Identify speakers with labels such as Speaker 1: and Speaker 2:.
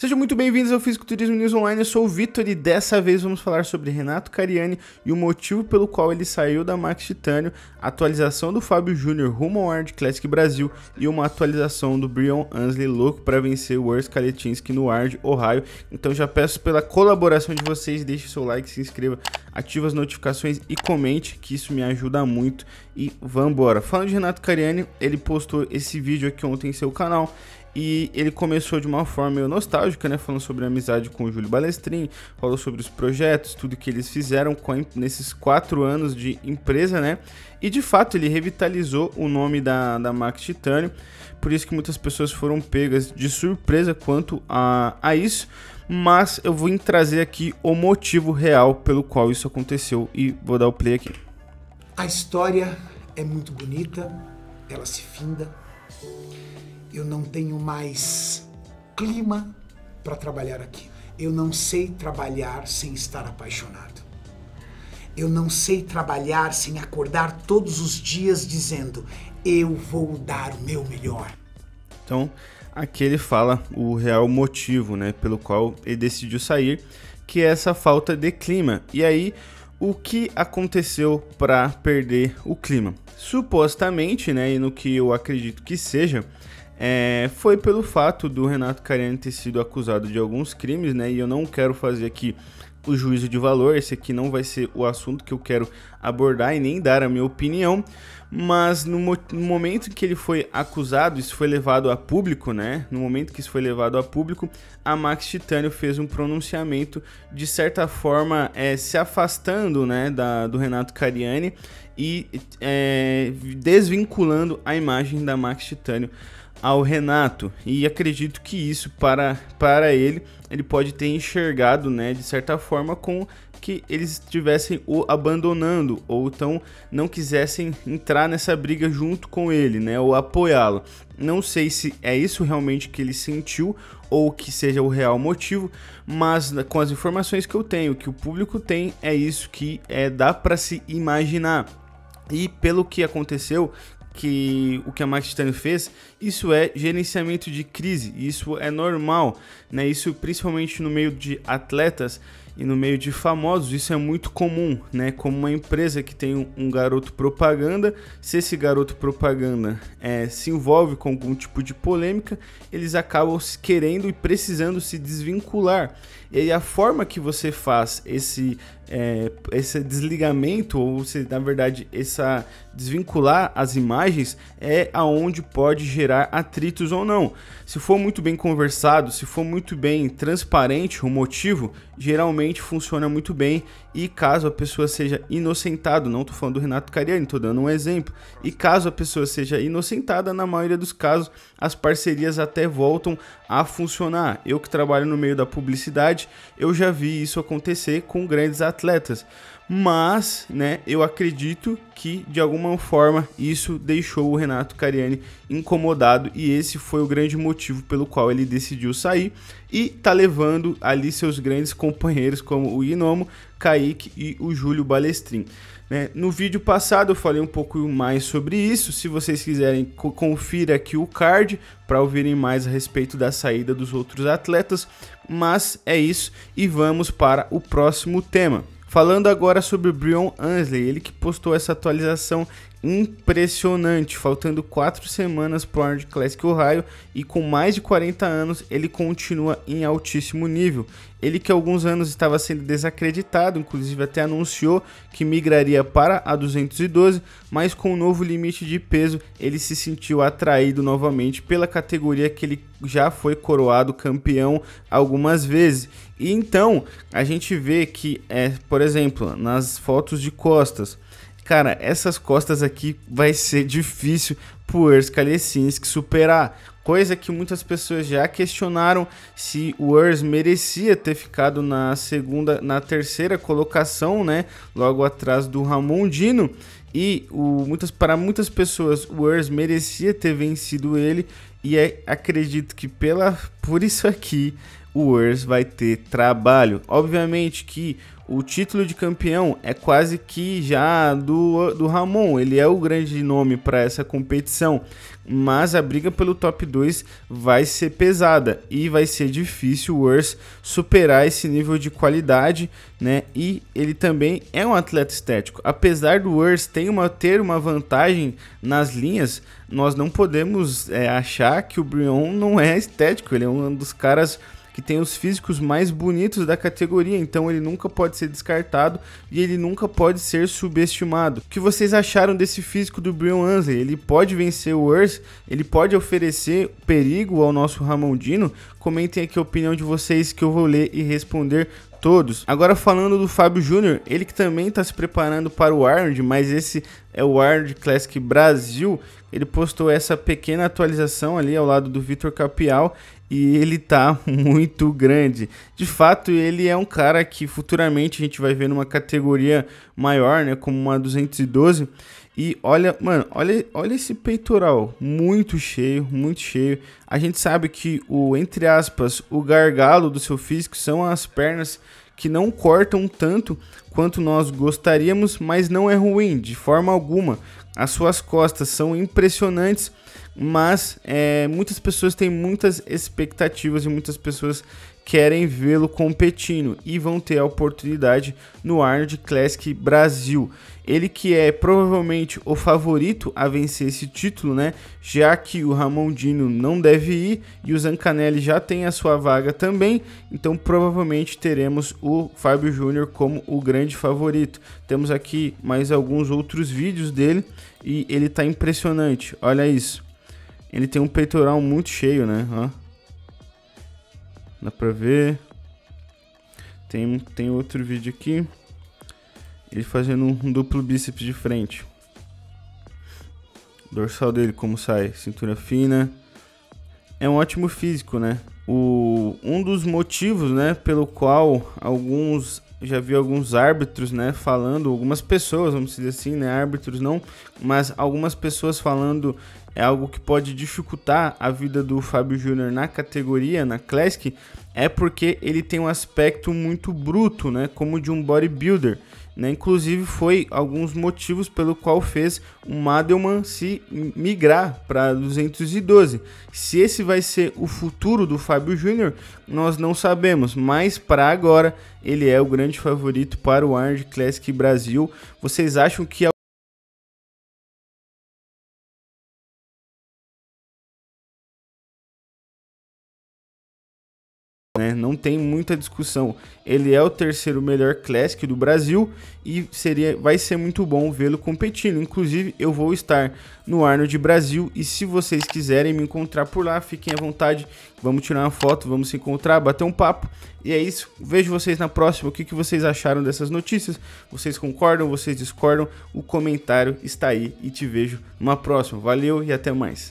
Speaker 1: Sejam muito bem-vindos ao Fisiculturismo News Online, eu sou o Vitor e dessa vez vamos falar sobre Renato Cariani e o motivo pelo qual ele saiu da Max Titânio, a atualização do Fábio Júnior rumo ao World Classic Brasil e uma atualização do Brion Ansley louco para vencer o Urs Kalecinski no Ward, Ohio. Então já peço pela colaboração de vocês, deixe seu like, se inscreva, ative as notificações e comente, que isso me ajuda muito e vambora. Falando de Renato Cariani, ele postou esse vídeo aqui ontem em seu canal. E ele começou de uma forma meio nostálgica, né? Falando sobre a amizade com o Júlio Balestrin, falou sobre os projetos, tudo que eles fizeram nesses 4 anos de empresa, né? E de fato ele revitalizou o nome da Max Titânio, por isso que muitas pessoas foram pegas de surpresa quanto a isso. Mas eu vou trazer aqui o motivo real pelo qual isso aconteceu e vou dar o play aqui.
Speaker 2: A história é muito bonita, ela se finda. Eu não tenho mais clima para trabalhar aqui. Eu não sei trabalhar sem estar apaixonado. Eu não sei trabalhar sem acordar todos os dias dizendo: eu vou dar o meu melhor.
Speaker 1: Então, aqui ele fala o real motivo, né, pelo qual ele decidiu sair, que é essa falta de clima. E aí, o que aconteceu para perder o clima? Supostamente, né, e no que eu acredito que seja, foi pelo fato do Renato Cariani ter sido acusado de alguns crimes, né? E eu não quero fazer aqui o juízo de valor, esse aqui não vai ser o assunto que eu quero abordar e nem dar a minha opinião, mas no momento que ele foi acusado, isso foi levado a público, né? No momento que isso foi levado a público, a Max Titânio fez um pronunciamento, de certa forma, se afastando, né, do Renato Cariani e desvinculando a imagem da Max Titânio ao Renato, e acredito que isso para ele pode ter enxergado, né, de certa forma, com que eles estivessem o abandonando ou então não quisessem entrar nessa briga junto com ele, né, ou apoiá-lo. Não sei se é isso realmente que ele sentiu ou que seja o real motivo, mas com as informações que eu tenho, que o público tem, é isso que dá para se imaginar. E pelo que aconteceu, o que a Max Titânio fez, isso é gerenciamento de crise, isso é normal, né? Isso principalmente no meio de atletas e no meio de famosos, isso é muito comum, né? Como uma empresa que tem um garoto propaganda, se esse garoto propaganda se envolve com algum tipo de polêmica, eles acabam querendo e precisando se desvincular. E aí a forma que você faz esse desligamento, ou você, na verdade, desvincular as imagens, é aonde pode gerar atritos ou não. Se for muito bem conversado, se for muito bem transparente o motivo, geralmente funciona muito bem. E caso a pessoa seja inocentada, não estou falando do Renato Cariani, estou dando um exemplo, e caso a pessoa seja inocentada, na maioria dos casos, as parcerias até voltam a funcionar. Eu que trabalho no meio da publicidade, eu já vi isso acontecer com grandes atletas. Mas, né, eu acredito que de alguma forma isso deixou o Renato Cariani incomodado e esse foi o grande motivo pelo qual ele decidiu sair e tá levando ali seus grandes companheiros como o Inomo, Kaique e o Júlio Balestrin. No vídeo passado eu falei um pouco mais sobre isso, se vocês quiserem confira aqui o card para ouvirem mais a respeito da saída dos outros atletas, mas é isso e vamos para o próximo tema. Falando agora sobre o Brion Ansley, ele que postou essa atualização impressionante, faltando 4 semanas para o World Classic Ohio e com mais de 40 anos ele continua em altíssimo nível. Ele que há alguns anos estava sendo desacreditado, inclusive até anunciou que migraria para a 212, mas com o novo limite de peso ele se sentiu atraído novamente pela categoria que ele já foi coroado campeão algumas vezes. E então a gente vê que, por exemplo, nas fotos de costas, cara, essas costas aqui vai ser difícil pro Urs Kalecinski superar. Coisa que muitas pessoas já questionaram se o Urs merecia ter ficado na terceira colocação, né? Logo atrás do Ramon Dino. E para muitas pessoas o Urs merecia ter vencido ele. E acredito que por isso aqui o Urs vai ter trabalho. Obviamente que o título de campeão é quase que já do Ramon, ele é o grande nome para essa competição, mas a briga pelo top 2 vai ser pesada e vai ser difícil o Urs superar esse nível de qualidade, né? E ele também é um atleta estético. Apesar do Urs ter uma vantagem nas linhas, nós não podemos achar que o Brion não é estético. Ele é um dos caras que tem os físicos mais bonitos da categoria, então ele nunca pode ser descartado e ele nunca pode ser subestimado. O que vocês acharam desse físico do Brion Ansley? Ele pode vencer o Urs? Ele pode oferecer perigo ao nosso Ramondino? Comentem aqui a opinião de vocês que eu vou ler e responder todos. Agora falando do Fábio Júnior, ele que também está se preparando para o Arnold, mas esse é o Arnold Classic Brasil. Ele postou essa pequena atualização ali ao lado do Vitor Capial e ele tá muito grande. De fato, ele é um cara que futuramente a gente vai ver numa categoria maior, né, como uma 212. E olha, mano, olha esse peitoral, muito cheio, muito cheio. A gente sabe que entre aspas, o gargalo do seu físico são as pernas que não cortam tanto quanto nós gostaríamos, mas não é ruim, de forma alguma. As suas costas são impressionantes, mas muitas pessoas têm muitas expectativas e muitas pessoas querem vê-lo competindo e vão ter a oportunidade no Arnold Classic Brasil. Ele que é provavelmente o favorito a vencer esse título, né? Já que o Ramondino não deve ir e o Zancanelli já tem a sua vaga também, então provavelmente teremos o Fábio Júnior como o grande favorito. Temos aqui mais alguns outros vídeos dele e ele tá impressionante, olha isso. Ele tem um peitoral muito cheio, né? Ó. Dá pra ver. Tem outro vídeo aqui. Ele fazendo um duplo bíceps de frente. O dorsal dele como sai. Cintura fina. É um ótimo físico, né? Um dos motivos, né, pelo qual já vi alguns árbitros, né, falando, algumas pessoas, vamos dizer assim, né, árbitros não, mas algumas pessoas falando é algo que pode dificultar a vida do Fábio Júnior na categoria, na Classic, é porque ele tem um aspecto muito bruto, né, como de um bodybuilder, né, inclusive foi alguns motivos pelo qual fez o Madelman se migrar para 212. Se esse vai ser o futuro do Fábio Júnior, nós não sabemos, mas para agora ele é o grande favorito para o Arnold Classic Brasil. Vocês acham que não tem muita discussão, ele é o terceiro melhor Classic do Brasil e vai ser muito bom vê-lo competindo. Inclusive eu vou estar no Arnold Brasil e se vocês quiserem me encontrar por lá, fiquem à vontade, vamos tirar uma foto, vamos se encontrar, bater um papo e é isso. Vejo vocês na próxima. O que vocês acharam dessas notícias? Vocês concordam, vocês discordam? O comentário está aí e te vejo numa próxima. Valeu e até mais.